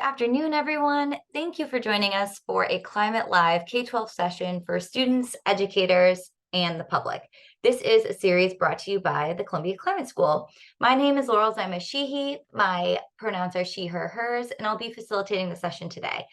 afternoon, everyone. Thank you for joining us for a Climate Live K12 session for students, educators, and the public. This is a series brought to you by the Columbia Climate School. My name is Laurel Zima Sheehy. My pronouns are she, her, hers, and I'll be facilitating the session today.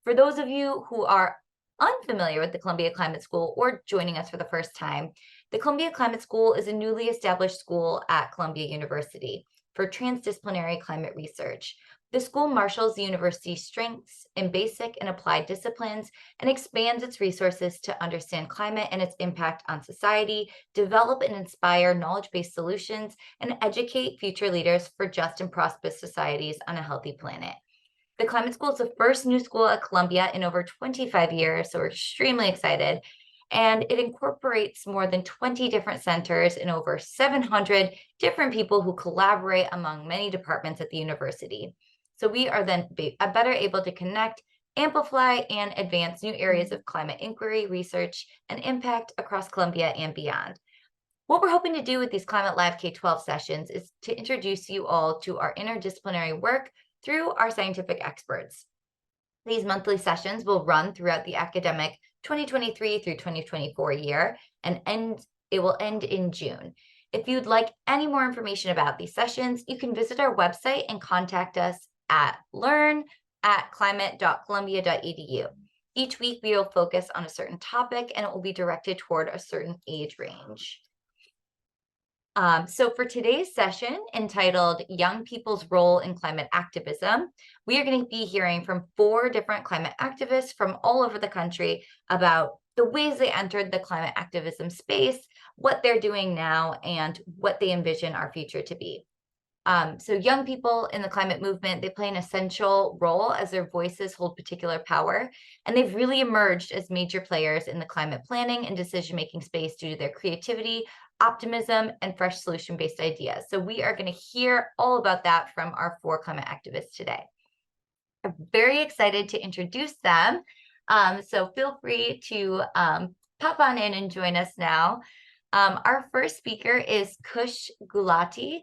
For those of you who are unfamiliar with the Columbia Climate School or joining us for the first time, the Columbia Climate School is a newly established school at Columbia University for transdisciplinary climate research. The school marshals the university's strengths in basic and applied disciplines and expands its resources to understand climate and its impact on society, develop and inspire knowledge-based solutions, and educate future leaders for just and prosperous societies on a healthy planet. The Climate School is the first new school at Columbia in over 25 years, so we're extremely excited. And it incorporates more than 20 different centers and over 700 different people who collaborate among many departments at the university. So we are then better able to connect, amplify, and advance new areas of climate inquiry, research, and impact across Columbia and beyond. What we're hoping to do with these Climate Live K12 sessions is to introduce you all to our interdisciplinary work through our scientific experts. These monthly sessions will run throughout the academic 2023 through 2024 year, and it will end in June. If you'd like any more information about these sessions, you can visit our website and contact us at learn@climate.columbia.edu. Each week, we will focus on a certain topic, and it will be directed toward a certain age range. So for today's session, entitled Young People's Role in Climate Activism, we are going to be hearing from 4 different climate activists from all over the country about the ways they entered the climate activism space, what they're doing now, and what they envision our future to be. So young people in the climate movement, they play an essential role as their voices hold particular power, and they've really emerged as major players in the climate planning and decision-making space due to their creativity, optimism, and fresh solution-based ideas. So we are going to hear all about that from our 4 climate activists today. I'm very excited to introduce them. So feel free to pop on in and join us now. Our first speaker is Kush Gulati.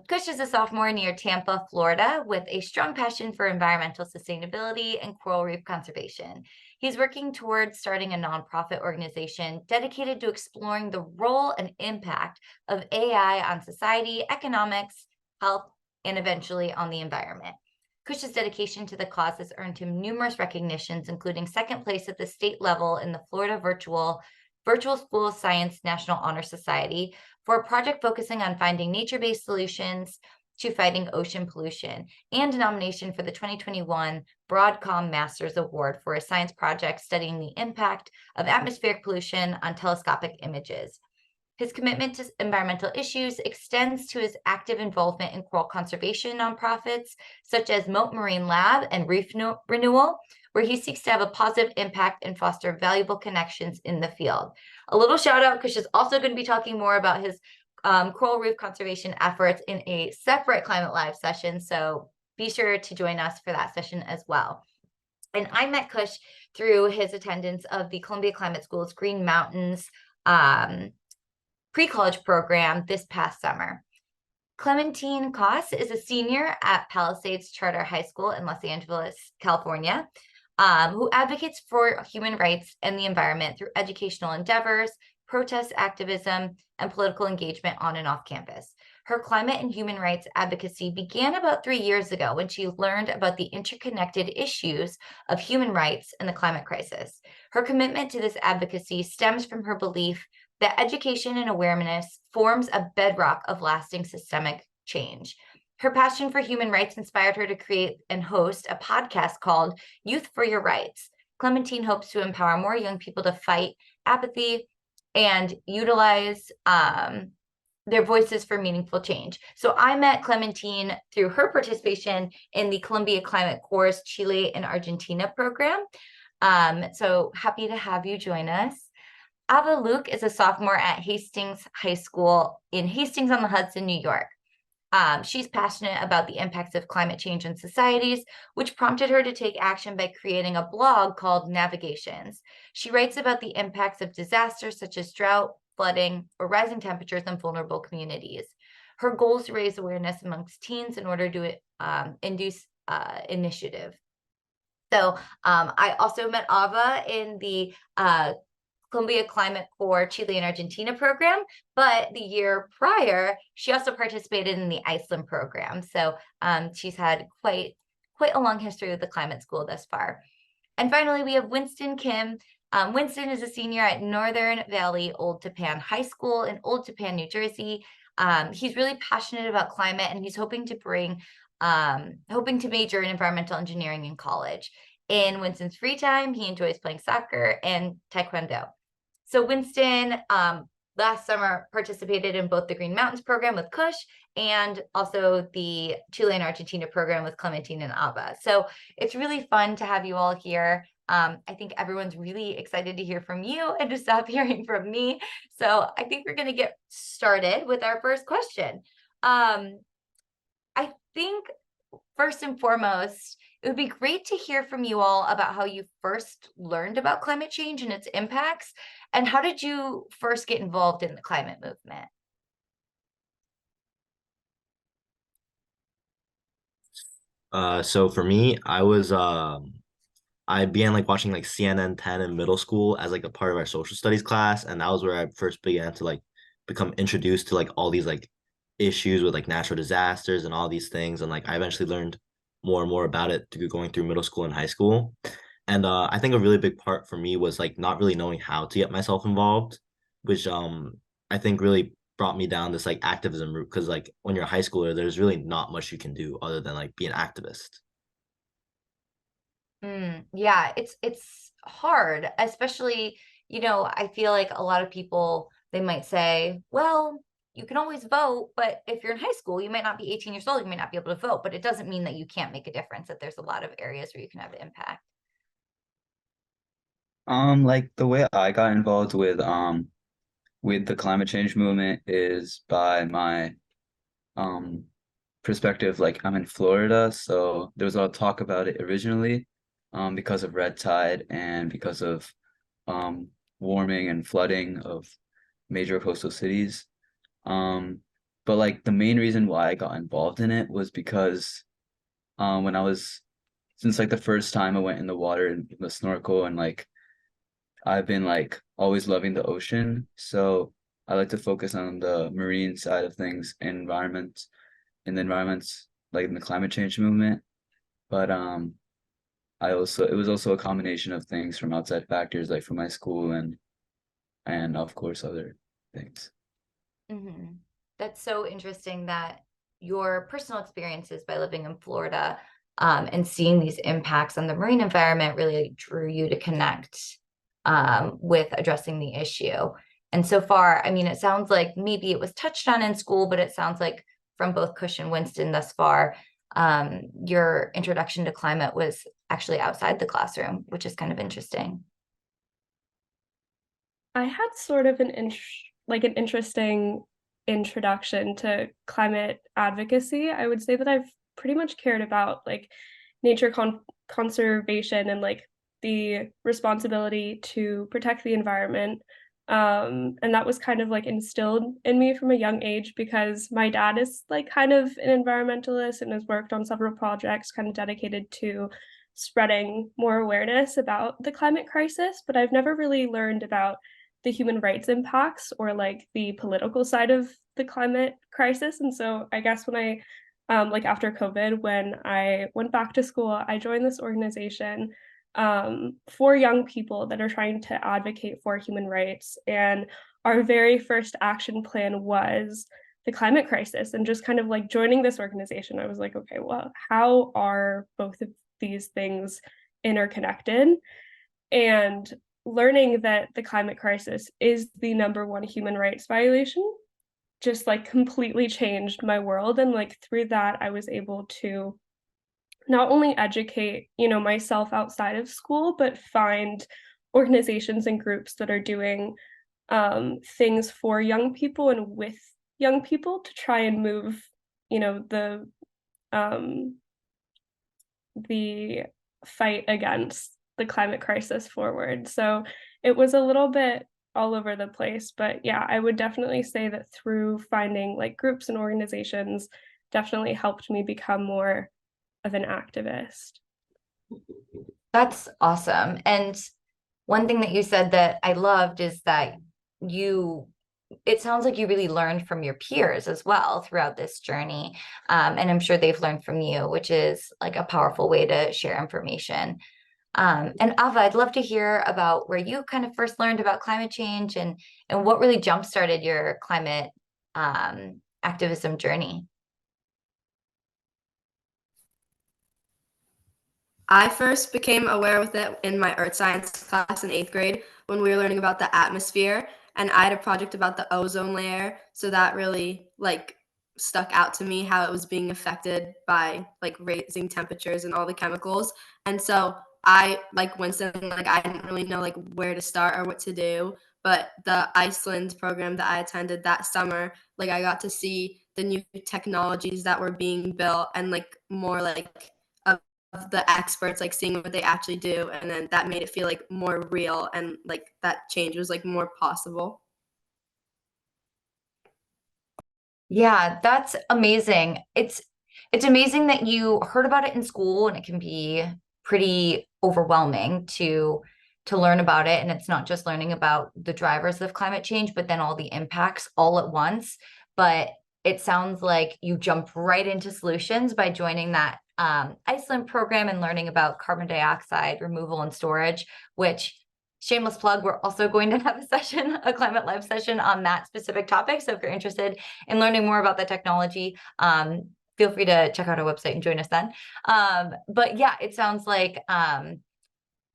Kush is a sophomore near Tampa, Florida, with a strong passion for environmental sustainability and coral reef conservation. He's working towards starting a nonprofit organization dedicated to exploring the role and impact of AI on society, economics, health, and eventually on the environment. Kush's dedication to the cause has earned him numerous recognitions, including second place at the state level in the Florida Virtual School of Science National Honor Society for a project focusing on finding nature-based solutions to fighting ocean pollution, and a nomination for the 2021 Broadcom Masters Award for a science project studying the impact of atmospheric pollution on telescopic images. His commitment to environmental issues extends to his active involvement in coral conservation nonprofits, such as Moat Marine Lab and Reef Renewal, where he seeks to have a positive impact and foster valuable connections in the field. A little shout out, Kush is also going to be talking more about his coral reef conservation efforts in a separate Climate Live session, so be sure to join us for that session as well. And I met Kush through his attendance of the Columbia Climate School's Green Mountains pre-college program this past summer. Clementine Causse is a senior at Palisades Charter High School in Los Angeles, California, who advocates for human rights and the environment through educational endeavors, protest activism, and political engagement on and off campus. Her climate and human rights advocacy began about 3 years ago when she learned about the interconnected issues of human rights and the climate crisis. Her commitment to this advocacy stems from her belief that education and awareness forms a bedrock of lasting systemic change. Her passion for human rights inspired her to create and host a podcast called Youth for Your Rights. Clementine hopes to empower more young people to fight apathy and utilize their voices for meaningful change. So I met Clementine through her participation in the Columbia Climate Corps Chile and Argentina program. So happy to have you join us. Ava Luke is a sophomore at Hastings High School in Hastings on the Hudson, New York. She's passionate about the impacts of climate change on societies, which prompted her to take action by creating a blog called Navigations. She writes about the impacts of disasters such as drought, flooding, or rising temperatures in vulnerable communities. Her goal is to raise awareness amongst teens in order to induce initiative. So I also met Ava in the Columbia Climate Corps Chile and Argentina program, but the year prior, she also participated in the Iceland program. So she's had quite a long history with the climate school thus far. And finally, we have Winston Kim. Winston is a senior at Northern Valley Old Tappan High School in Old Tappan, New Jersey. He's really passionate about climate, and he's hoping to major in environmental engineering in college. In Winston's free time, he enjoys playing soccer and taekwondo. So Winston last summer participated in both the Green Mountains program with Kush and also the Chile and Argentina program with Clementine and Ava. So it's really fun to have you all here. I think everyone's really excited to hear from you and to stop hearing from me. So I think we're going to get started with our first question. I think first and foremost, it would be great to hear from you all about how you first learned about climate change and its impacts, and how did you first get involved in the climate movement? So for me, I began like watching like CNN 10 in middle school as like a part of our social studies class, and that was where I first began to like become introduced to like all these like issues with like natural disasters and all these things, and like I eventually learned more and more about it through going through middle school and high school. And I think a really big part for me was like not really knowing how to get myself involved, which I think really brought me down this like activism route, because like when you're a high schooler, there's really not much you can do other than like be an activist. Yeah, it's hard, especially, I feel like a lot of people, they might say, well, you can always vote, but if you're in high school, you might not be 18 years old, you might not be able to vote, but it doesn't mean that you can't make a difference, that there's a lot of areas where you can have impact. Like the way I got involved with the climate change movement is by my um perspective. Like I'm in Florida, so there was a lot of talk about it originally, because of red tide and because of um warming and flooding of major coastal cities. Um, but like the main reason why I got involved in it was because when I was since like the first time I went in the water and the snorkel, and like I've been like always loving the ocean, so I like to focus on the marine side of things, in the environments like in the climate change movement. But it was also a combination of things from outside factors, like from my school and of course other things. Hmm. That's so interesting that your personal experiences by living in Florida, and seeing these impacts on the marine environment really drew you to connect with addressing the issue. And so far, I mean, it sounds like maybe it was touched on in school, but it sounds like from both Cush and Winston thus far, your introduction to climate was actually outside the classroom, which is kind of interesting. I had sort of an interesting introduction to climate advocacy. I would say that I've pretty much cared about like nature conservation and like the responsibility to protect the environment. And that was kind of like instilled in me from a young age because my dad is like kind of an environmentalist and has worked on several projects kind of dedicated to spreading more awareness about the climate crisis, but I've never really learned about the human rights impacts or like the political side of the climate crisis. And so I guess when like after COVID, when I went back to school, I joined this organization for young people that are trying to advocate for human rights. And our very first action plan was the climate crisis. And just kind of like joining this organization, I was like, okay, well, how are both of these things interconnected? And learning that the climate crisis is the number one human rights violation just like completely changed my world. And like through that, I was able to not only educate, myself outside of school, but find organizations and groups that are doing things for young people and with young people to try and move, you know, the um, the fight against the climate crisis forward. So it was a little bit all over the place, but yeah, I would definitely say that through finding like groups and organizations definitely helped me become more of an activist. That's awesome. And one thing that you said that I loved is that it sounds like you really learned from your peers as well throughout this journey. And I'm sure they've learned from you, which is like a powerful way to share information. And Ava, I'd love to hear about where you kind of first learned about climate change and what really jump-started your climate activism journey. I first became aware with it in my earth science class in 8th grade when we were learning about the atmosphere, and I had a project about the ozone layer, so that really like stuck out to me how it was being affected by like raising temperatures and all the chemicals. And so I, like Winston, like I didn't really know like where to start or what to do, but the Iceland program that I attended that summer, like I got to see the new technologies that were being built and like more like of the experts, like seeing what they actually do, and then that made it feel like more real, and like that change was like more possible. Yeah, that's amazing. It's amazing that you heard about it in school, and it can be pretty overwhelming to learn about it. And it's not just learning about the drivers of climate change, but then all the impacts all at once. But it sounds like you jumped right into solutions by joining that Iceland program and learning about carbon dioxide removal and storage, which, shameless plug, we're also going to have a session, a Climate Live session on that specific topic. So if you're interested in learning more about the technology, feel free to check out our website and join us then. But yeah, it sounds like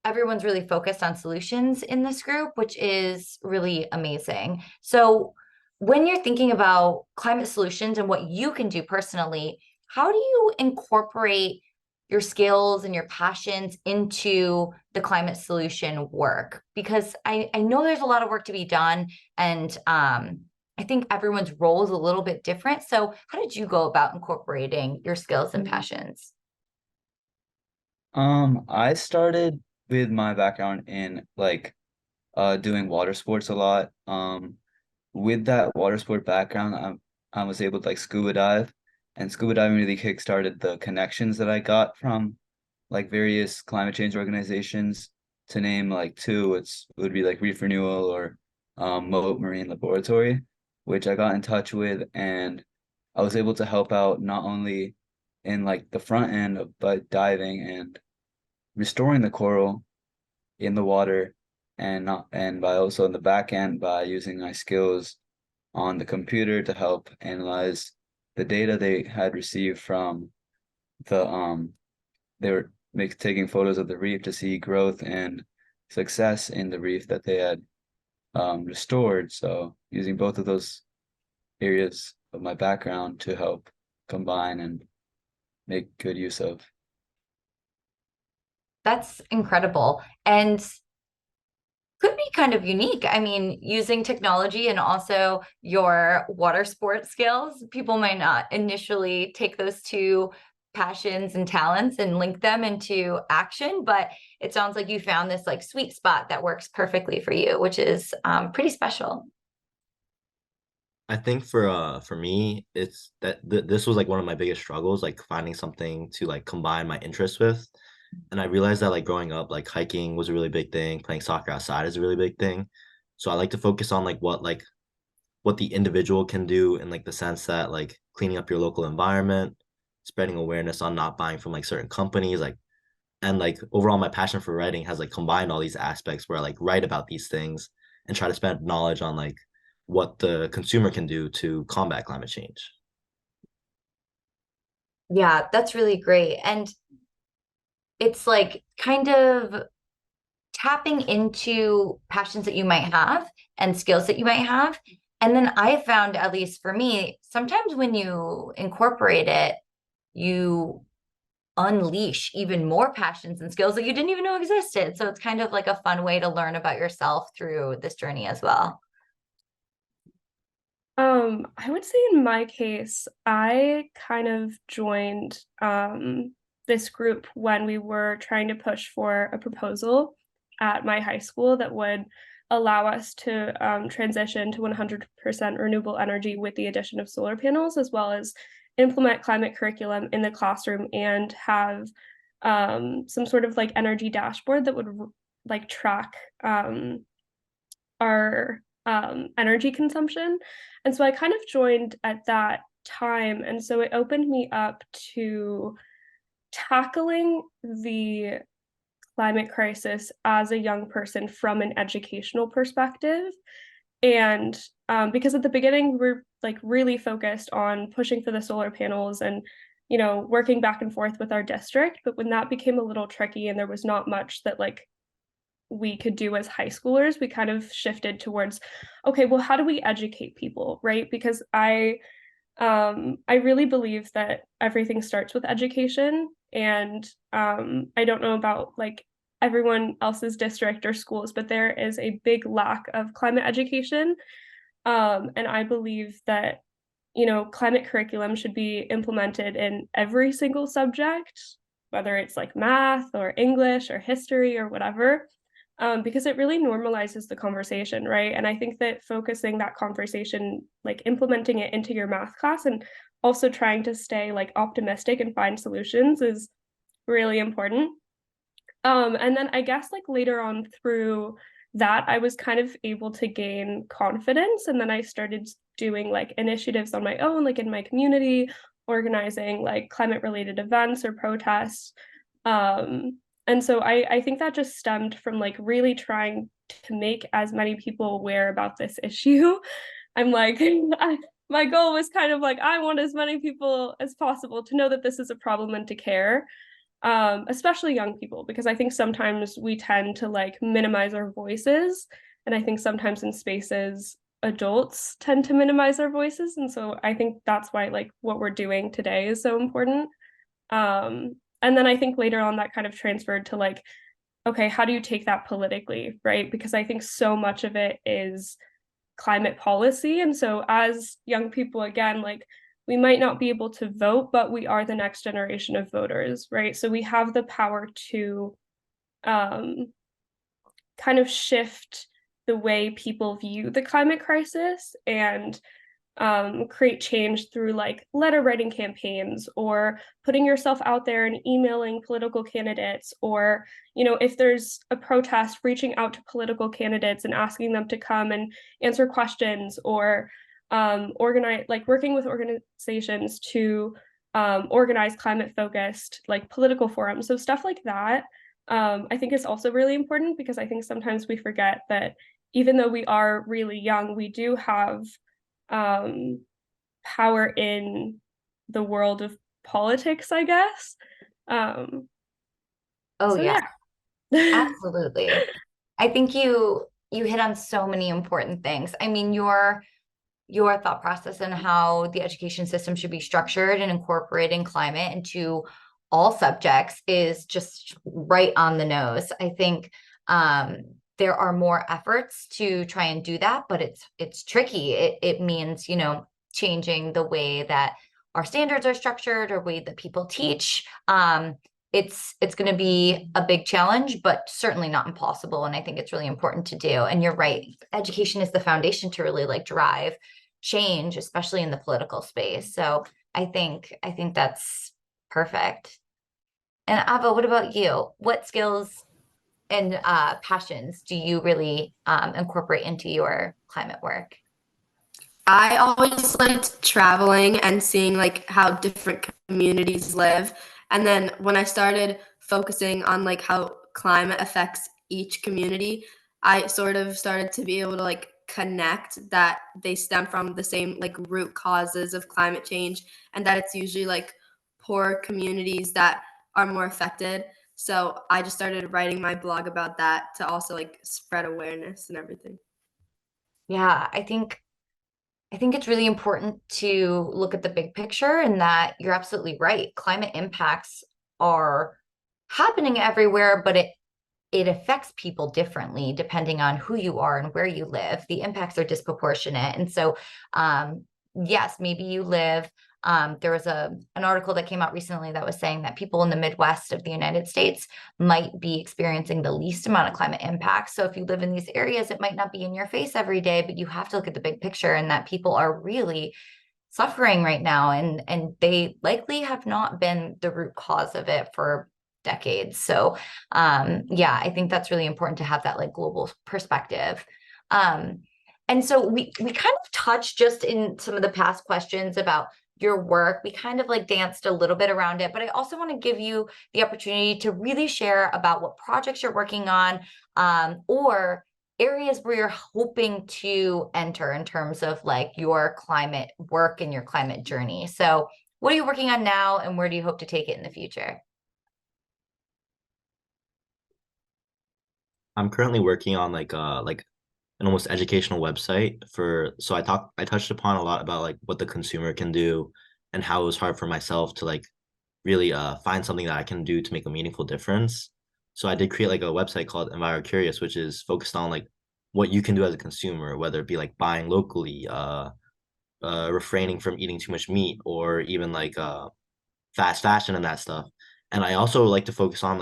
everyone's really focused on solutions in this group, which is really amazing. So when you're thinking about climate solutions and what you can do personally, how do you incorporate your skills and your passions into the climate solution work? Because I know there's a lot of work to be done, and I think everyone's role is a little bit different. So how did you go about incorporating your skills and passions? I started with my background in like doing water sports a lot. With that water sport background, I was able to like scuba dive, and scuba diving really kickstarted the connections that I got from like various climate change organizations. To name like two, it would be like Reef Renewal or Moat Marine Laboratory, which I got in touch with, and I was able to help out not only in like the front end of but diving and restoring the coral in the water, and not and by also in the back end by using my skills on the computer to help analyze the data they had received from the they were taking photos of the reef to see growth and success in the reef that they had restored. So using both of those areas of my background to help combine and make good use of. That's incredible. And could be kind of unique. I mean, using technology and also your water sport skills, people might not initially take those two passions and talents and link them into action, but it sounds like you found this like sweet spot that works perfectly for you, which is pretty special. I think for me, it's that this was like one of my biggest struggles, like finding something to like combine my interests with. And I realized that like growing up, like hiking was a really big thing, playing soccer outside is a really big thing. So I like to focus on what the individual can do in like the sense that like cleaning up your local environment, spreading awareness on not buying from like certain companies, like, and like overall my passion for writing has like combined all these aspects where I like write about these things and try to spread knowledge on like what the consumer can do to combat climate change. Yeah, that's really great. And it's like kind of tapping into passions that you might have and skills that you might have. And then I found, at least for me, sometimes when you incorporate it, you unleash even more passions and skills that you didn't even know existed. So it's kind of like a fun way to learn about yourself through this journey as well. I would say in my case, I kind of joined this group when we were trying to push for a proposal at my high school that would allow us to transition to 100% renewable energy with the addition of solar panels, as well as implement climate curriculum in the classroom and have some sort of like energy dashboard that would like track our energy consumption. And so I kind of joined at that time. And so it opened me up to tackling the climate crisis as a young person from an educational perspective. And because at the beginning, we're like really focused on pushing for the solar panels and, you know, working back and forth with our district. But when that became a little tricky and there was not much that like we could do as high schoolers, we kind of shifted towards, okay, well, how do we educate people, right? Because I really believe that everything starts with education. And I don't know about like everyone else's district or schools, but there is a big lack of climate education. And I believe that, you know, climate curriculum should be implemented in every single subject, whether it's like math or English or history or whatever, because it really normalizes the conversation, right? And I think that focusing that conversation, like implementing it into your math class and also trying to stay like optimistic and find solutions is really important. And then I guess like later on through that, I was kind of able to gain confidence. And then I started doing like initiatives on my own, like in my community, organizing like climate related events or protests. And so I think that just stemmed from like really trying to make as many people aware about this issue. I'm like, my goal was kind of like, I want as many people as possible to know that this is a problem and to care. Especially young people, because I think sometimes we tend to like minimize our voices. And I think sometimes in spaces, adults tend to minimize our voices. And so I think that's why like what we're doing today is so important. And then I think later on that kind of transferred to like, okay, how do you take that politically, right? Because I think so much of it is climate policy. And so as young people, again, like we might not be able to vote, but we are the next generation of voters, right? So we have the power to kind of shift the way people view the climate crisis and create change through like letter writing campaigns or putting yourself out there and emailing political candidates, or, you know, if there's a protest, reaching out to political candidates and asking them to come and answer questions, or organize, like working with organizations to organize climate focused like political forums. So stuff like that, I think is also really important, because I think sometimes we forget that even though we are really young, we do have power in the world of politics, I guess. Oh So, yeah, yeah. absolutely. I think you hit on so many important things. I mean, your thought process and how the education system should be structured and incorporating climate into all subjects is just right on the nose. I think there are more efforts to try and do that, but it's tricky. It means, you know, changing the way that our standards are structured or way that people teach. It's going to be a big challenge, but certainly not impossible. And I think it's really important to do. And you're right, education is the foundation to really like drive change, especially in the political space. So I think that's perfect. And Ava, what about you? What skills and passions do you really incorporate into your climate work? I always liked traveling and seeing like how different communities live. And then when I started focusing on like how climate affects each community, I sort of started to be able to like connect that they stem from the same like root causes of climate change, and that it's usually like poor communities that are more affected. So I just started writing my blog about that to also like spread awareness and everything. Yeah, I think it's really important to look at the big picture, and that you're absolutely right. Climate impacts are happening everywhere, but it affects people differently depending on who you are and where you live. The impacts are disproportionate. And so, yes, maybe you live, there was an article that came out recently that was saying that people in the Midwest of the United States might be experiencing the least amount of climate impacts. So if you live in these areas, it might not be in your face every day, but you have to look at the big picture, and that people are really suffering right now, and they likely have not been the root cause of it for decades. So yeah, I think that's really important to have that like global perspective. And so we kind of touched just in some of the past questions about your work. We kind of like danced a little bit around it, but I also want to give you the opportunity to really share about what projects you're working on, or areas where you're hoping to enter in terms of like your climate work and your climate journey. So what are you working on now, and where do you hope to take it in the future? I'm currently working on like an almost educational website for, so I touched upon a lot about like what the consumer can do and how it was hard for myself to like really find something that I can do to make a meaningful difference. So I did create like a website called Enviro Curious, which is focused on like what you can do as a consumer, whether it be like buying locally, refraining from eating too much meat, or even like fast fashion and that stuff. And I also like to focus on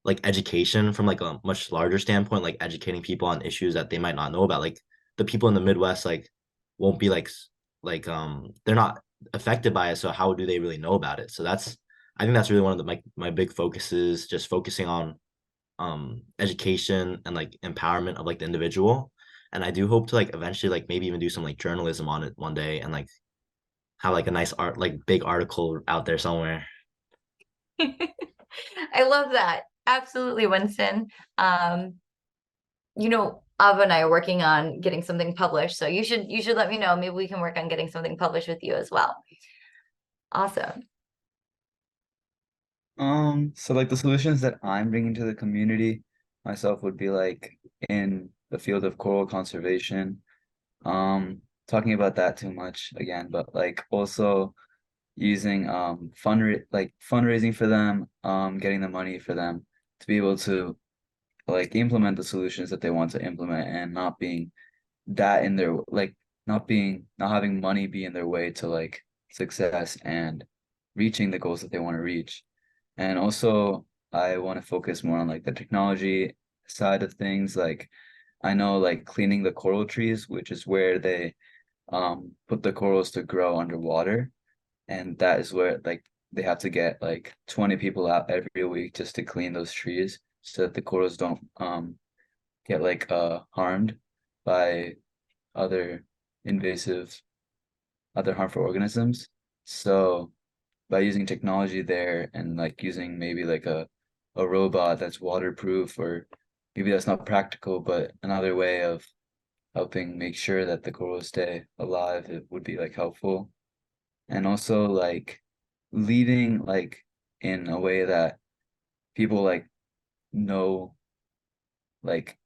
like education from like a much larger standpoint, like educating people on issues that they might not know about. Like the people in the Midwest like won't be they're not affected by it, so how do they really know about it? So that's, I think that's really one of the my big focuses, just focusing on education and like empowerment of like the individual. And I do hope to like eventually like maybe even do some like journalism on it one day, and like have like a nice art like big article out there somewhere. I love that. Absolutely, Winston. You know, Ava and I are working on getting something published, so you should let me know. Maybe we can work on getting something published with you as well. Awesome. So like the solutions that I'm bringing to the community myself would be like in the field of coral conservation. Talking about that too much again, but like also using fundraising for them, getting the money for them to be able to like implement the solutions that they want to implement, and not being that in their like not having money be in their way to like success and reaching the goals that they want to reach. And also I want to focus more on like the technology side of things. Like I know like cleaning the coral trees, which is where they put the corals to grow underwater, and that is where like they have to get like 20 people out every week just to clean those trees so that the corals don't get like harmed by other invasive, other harmful organisms. So by using technology there, and like using maybe like a robot that's waterproof, or maybe that's not practical, but another way of helping make sure that the corals stay alive, it would be like helpful. And also like leading like in a way that people like know, like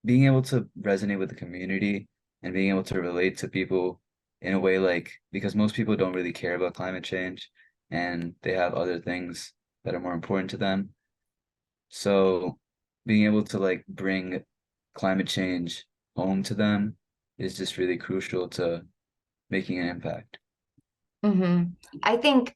being able to resonate with the community and being able to relate to people in a way, like because most people don't really care about climate change and they have other things that are more important to them. So being able to like bring climate change home to them is just really crucial to making an impact. I think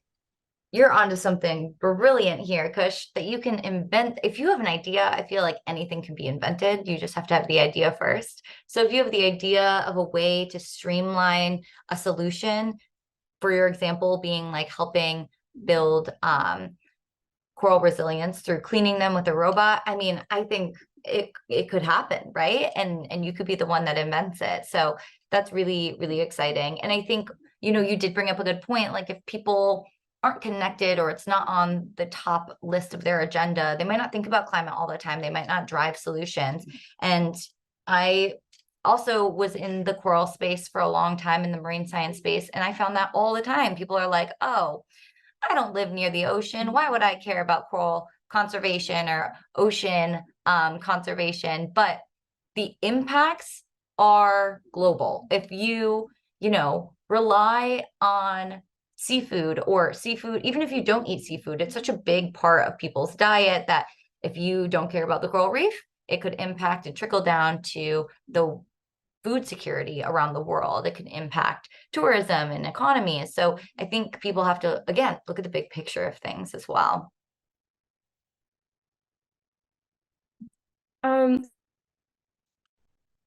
you're onto something brilliant here, Kush, that you can invent. If you have an idea, I feel like anything can be invented. You just have to have the idea first. So if you have the idea of a way to streamline a solution, for your example, being like helping build coral resilience through cleaning them with a robot, I mean, I think it could happen, right? And you could be the one that invents it. So that's really, really exciting. And I think, you know, you did bring up a good point. Like if people aren't connected, or it's not on the top list of their agenda, they might not think about climate all the time. They might not drive solutions. And I also was in the coral space for a long time, in the marine science space, and I found that all the time. People are like, oh, I don't live near the ocean. Why would I care about coral conservation or ocean conservation? But the impacts are global. If you know, rely on seafood, or seafood, even if you don't eat seafood, it's such a big part of people's diet that if you don't care about the coral reef, it could impact and trickle down to the food security around the world. It can impact tourism and economies. So I think people have to, again, look at the big picture of things as well. Um,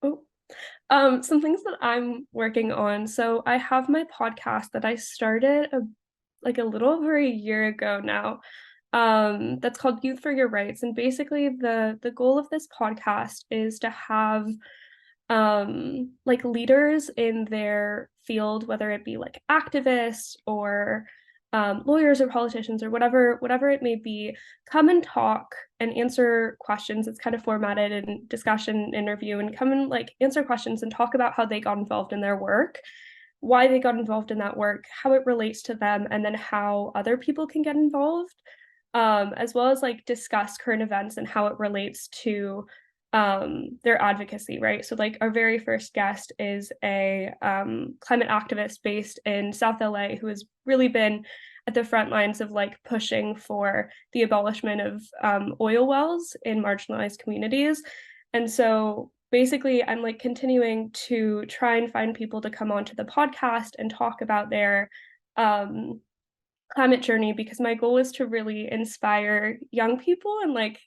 oh, Some things that I'm working on. So I have my podcast that I started like a little over a year ago now. That's called Youth for Your Rights. And basically the goal of this podcast is to have like leaders in their field, whether it be like activists or lawyers or politicians or whatever it may be, come and talk and answer questions. It's kind of formatted in discussion interview, and come and like answer questions and talk about how they got involved in their work, why they got involved in that work, how it relates to them, and then how other people can get involved, as well as like discuss current events and how it relates to their advocacy, right? So like our very first guest is a climate activist based in South LA who has really been at the front lines of like pushing for the abolishment of oil wells in marginalized communities. And so basically I'm like continuing to try and find people to come onto the podcast and talk about their climate journey, because my goal is to really inspire young people and like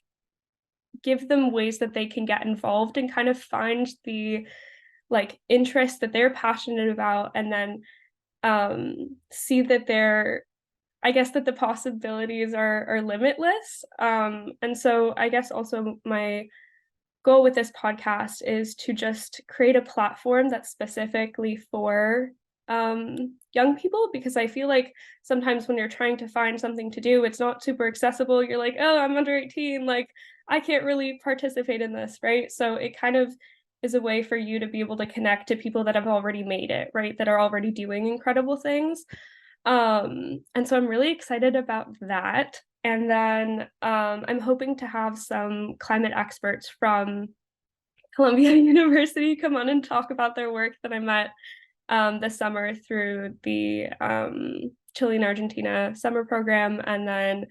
give them ways that they can get involved and kind of find the like interest that they're passionate about, and then see that they're, I guess that the possibilities are limitless. And so I guess also my goal with this podcast is to just create a platform that's specifically for young people, because I feel like sometimes when you're trying to find something to do, it's not super accessible. You're like, oh, I'm under 18, like I can't really participate in this, right? So it kind of is a way for you to be able to connect to people that have already made it, right? That are already doing incredible things. And so I'm really excited about that. And then I'm hoping to have some climate experts from Columbia University come on and talk about their work that I met this summer through the Chile and Argentina summer program, and then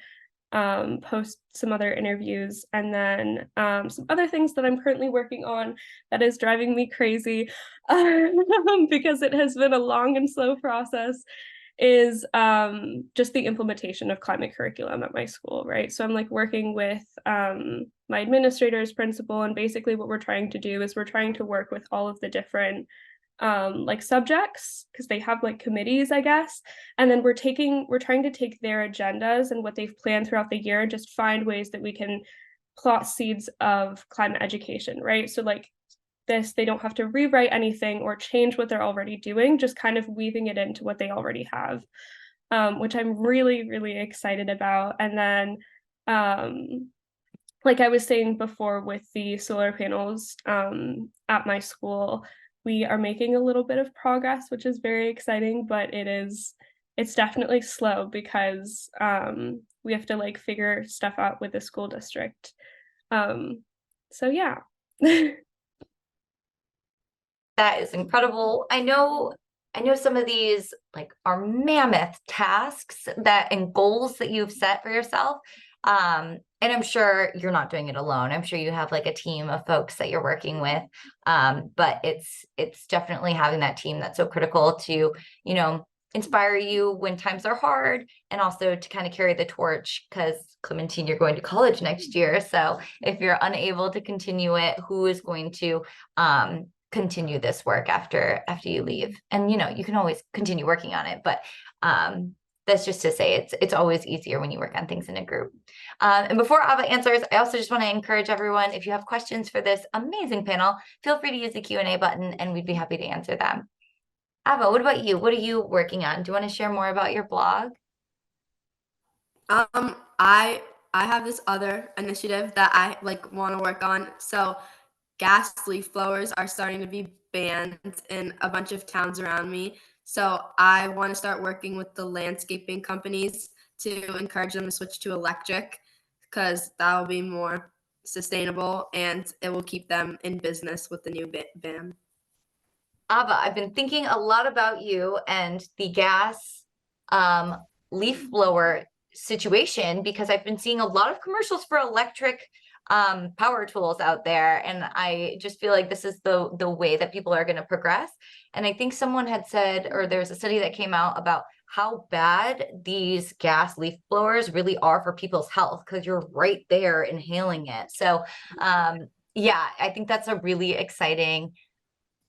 post some other interviews, and then some other things that I'm currently working on that is driving me crazy because it has been a long and slow process, is just the implementation of climate curriculum at my school, right? So I'm like working with my administrator's principal, and basically what we're trying to do is we're trying to work with all of the different like subjects, because they have like committees, I guess, and then we're trying to take their agendas and what they've planned throughout the year and just find ways that we can plot seeds of climate education, right? So like this, they don't have to rewrite anything or change what they're already doing, just kind of weaving it into what they already have, which I'm really, really excited about. And then like I was saying before with the solar panels at my school, we are making a little bit of progress, which is very exciting, but it's definitely slow because we have to like figure stuff out with the school district. So yeah. That is incredible. I know some of these like are mammoth tasks that and goals that you've set for yourself. And I'm sure you're not doing it alone. I'm sure you have like a team of folks that you're working with. But it's definitely having that team that's so critical to, you know, inspire you when times are hard, and also to kind of carry the torch, because Clementine, you're going to college next year. So if you're unable to continue it, who is going to continue this work after you leave? And, you know, you can always continue working on it, but that's just to say it's always easier when you work on things in a group. And before Ava answers, I also just want to encourage everyone, if you have questions for this amazing panel, feel free to use the Q&A button and we'd be happy to answer them. Ava, what about you? What are you working on? Do you want to share more about your blog? I have this other initiative that I like want to work on. So gas leaf blowers are starting to be banned in a bunch of towns around me. So I want to start working with the landscaping companies to encourage them to switch to electric, because that will be more sustainable and it will keep them in business with the new ban. Ava, I've been thinking a lot about you and the gas leaf blower situation, because I've been seeing a lot of commercials for electric power tools out there, and I just feel like this is the way that people are going to progress. And I think someone had said, or there's a study that came out about how bad these gas leaf blowers really are for people's health, because you're right there inhaling it. So yeah, I think that's a really exciting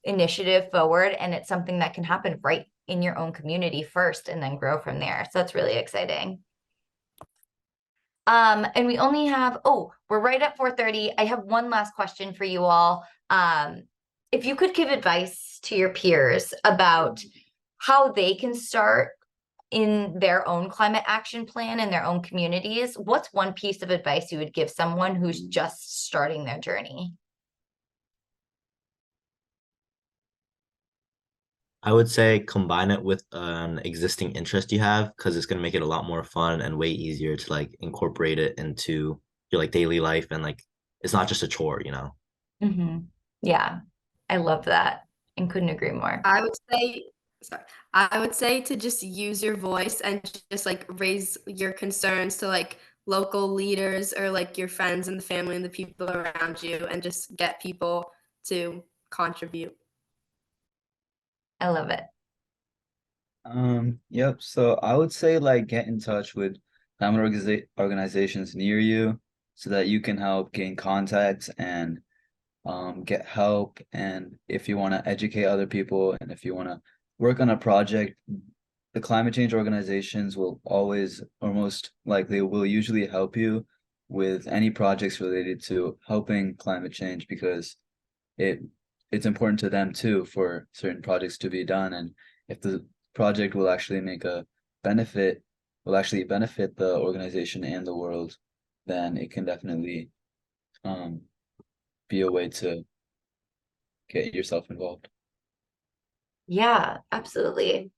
initiative forward, and it's something that can happen right in your own community first and then grow from there. So that's really exciting. And we only have, we're right at 4:30. I have one last question for you all. If you could give advice to your peers about how they can start in their own climate action plan in their own communities, what's one piece of advice you would give someone who's just starting their journey? I would say combine it with an existing interest you have, because it's gonna make it a lot more fun and way easier to like incorporate it into your like daily life, and like it's not just a chore, you know. Yeah, I love that and couldn't agree more. I would say, sorry, I would say to just use your voice and just like raise your concerns to like local leaders or like your friends and the family and the people around you, and just get people to contribute. I love it. Yep. So I would say like get in touch with climate organizations near you so that you can help gain contacts and get help. And if you want to educate other people and if you want to work on a project, the climate change organizations will always, or most likely, will usually help you with any projects related to helping climate change, because it's important to them too for certain projects to be done. And if the project will actually benefit the organization and the world, then it can definitely be a way to get yourself involved. Yeah, absolutely.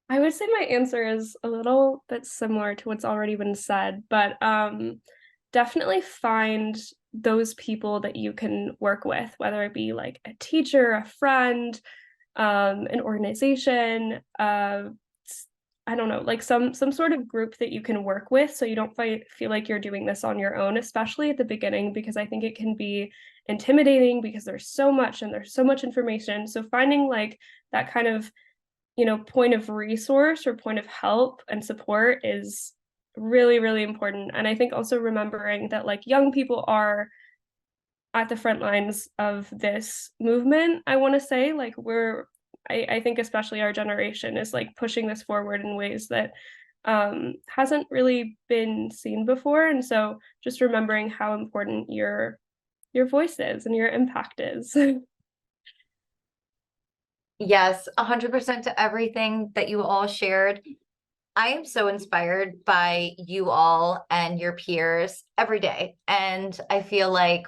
I would say my answer is a little bit similar to what's already been said, but definitely find those people that you can work with, whether it be like a teacher, a friend, an organization, I don't know, like some sort of group that you can work with, so you don't feel like you're doing this on your own, especially at the beginning, because I think it can be intimidating because there's so much and there's so much information. So finding like that kind of, point of resource or point of help and support is really, really important. And I think also remembering that like young people are at the front lines of this movement. I want to say like I think especially our generation is like pushing this forward in ways that hasn't really been seen before. And so just remembering how important your voice is and your impact is. Yes, 100% to everything that you all shared. I am so inspired by you all and your peers every day. And I feel like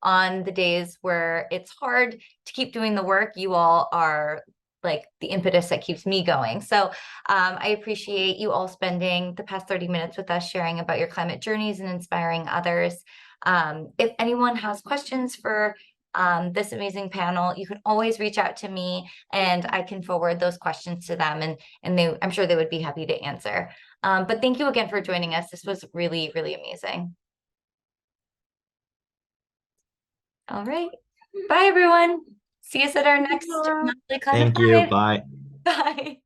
on the days where it's hard to keep doing the work, you all are like the impetus that keeps me going. So I appreciate you all spending the past 30 minutes with us, sharing about your climate journeys and inspiring others. If anyone has questions for this amazing panel, you can always reach out to me and I can forward those questions to them, and I'm sure they would be happy to answer. But thank you again for joining us. This was really, really amazing. All right. Bye, everyone. See us at our next monthly climate Thank you. Live. Bye. Bye.